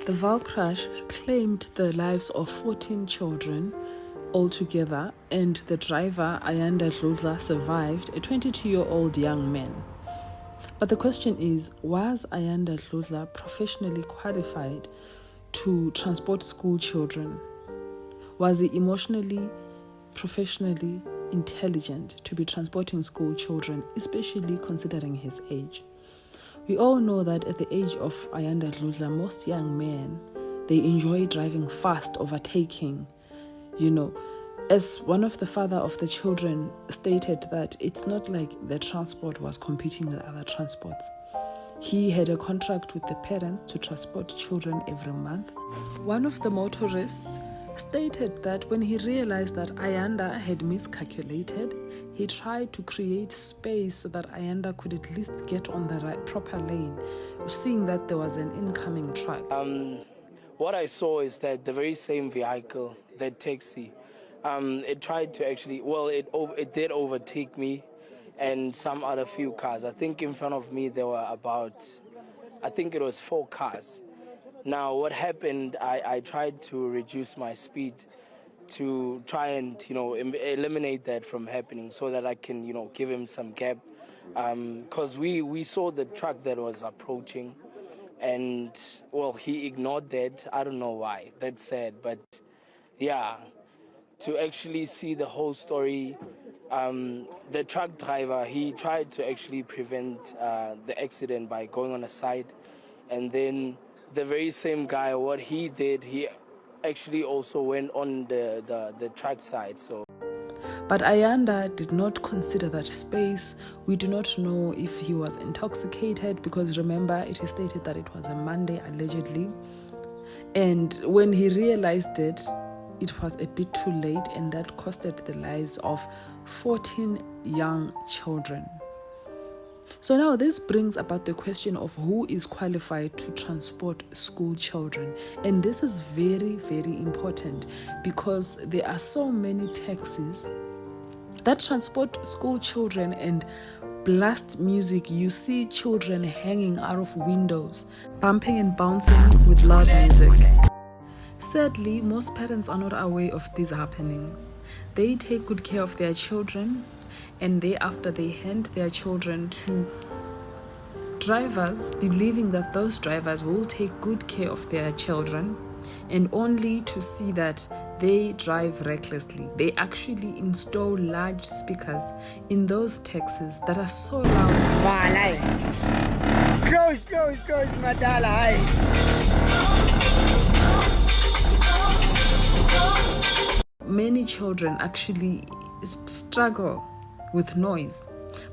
The Val crash claimed the lives of 14 children altogether, and the driver, Ayanda Dlula, survived, a 22-year-old young man. But the question is, was Ayanda Dlula professionally qualified to transport school children? Was he emotionally, professionally intelligent to be transporting school children, especially considering his age? We all know that at the age of Ayanda Dlula, most young men, they enjoy driving fast, overtaking. As one of the father of the children stated, that it's not like the transport was competing with other transports. He had a contract with the parents to transport children every month. One of the motorists stated that when he realized that Ayanda had miscalculated, he tried to create space so that Ayanda could at least get on the proper lane, seeing that there was an incoming truck. What I saw is that the very same vehicle, that taxi, it tried to actually, it did overtake me and some other few cars. I think in front of me there were it was 4 cars. Now what happened, I tried to reduce my speed to try and, eliminate that from happening so that I can, give him some gap. Because we saw the truck that was approaching and, he ignored that. I don't know why. That's sad. But, yeah, to actually see the whole story, the truck driver, he tried to actually prevent the accident by going on a side. And then the very same guy, what he did, he actually also went on the track side. But Ayanda did not consider that space. We do not know if he was intoxicated, because remember, it is stated that it was a Monday, allegedly. And when he realized it was a bit too late, and that costed the lives of 14 young children. So now this brings about the question of who is qualified to transport school children. And this is very, very important, because there are so many taxis that transport school children and blast music. You see children hanging out of windows, bumping and bouncing with loud music. Sadly, most parents are not aware of these happenings. They take good care of their children, and thereafter they hand their children to drivers, believing that those drivers will take good care of their children, and only to see that they drive recklessly. They actually install large speakers in those taxis that are so loud. Close, Madala. Many children actually struggle with noise.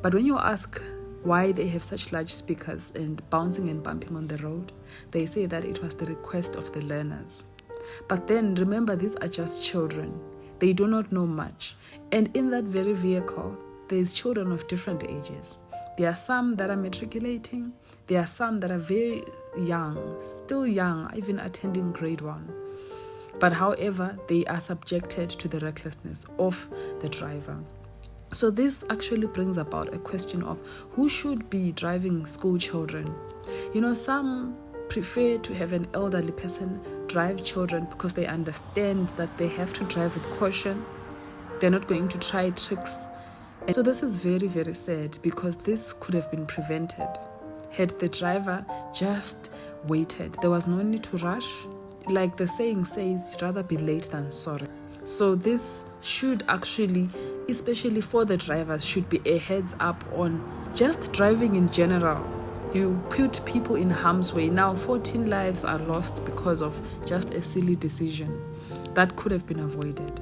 But when you ask why they have such large speakers and bouncing and bumping on the road, they say that it was the request of the learners. But then remember, these are just children. They do not know much. And in that very vehicle, there's children of different ages. There are some that are matriculating. There are some that are very young, still young, even attending grade 1. But however, they are subjected to the recklessness of the driver. So this actually brings about a question of who should be driving school children. Some prefer to have an elderly person drive children because they understand that they have to drive with caution. They're not going to try tricks. And so this is very, very sad, because this could have been prevented had the driver just waited. There was no need to rush. Like the saying says, rather be late than sorry. So this should actually, especially for the drivers, should be a heads up on just driving in general. You put people in harm's way. Now 14 lives are lost because of just a silly decision that could have been avoided.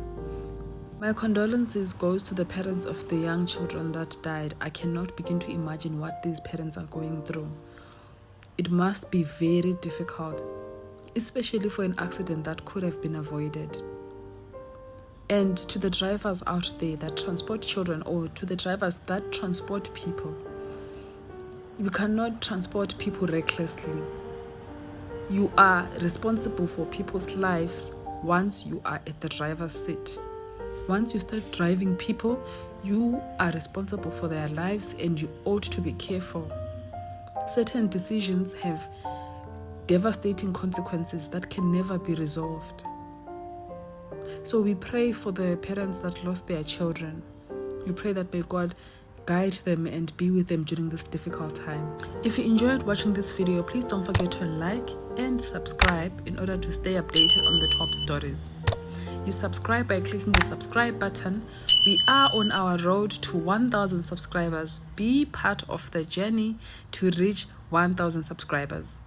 My condolences goes to the parents of the young children that died. I cannot begin to imagine what these parents are going through. It must be very difficult, especially for an accident that could have been avoided. And to the drivers out there that transport children, or to the drivers that transport people, you cannot transport people recklessly. You are responsible for people's lives once you are at the driver's seat. Once you start driving people, you are responsible for their lives, and you ought to be careful. Certain decisions have devastating consequences that can never be resolved. So we pray for the parents that lost their children. We pray that may God guide them and be with them during this difficult time. If you enjoyed watching this video, please don't forget to like and subscribe in order to stay updated on the top stories. You subscribe by clicking the subscribe button. We are on our road to 1,000 subscribers. Be part of the journey to reach 1,000 subscribers.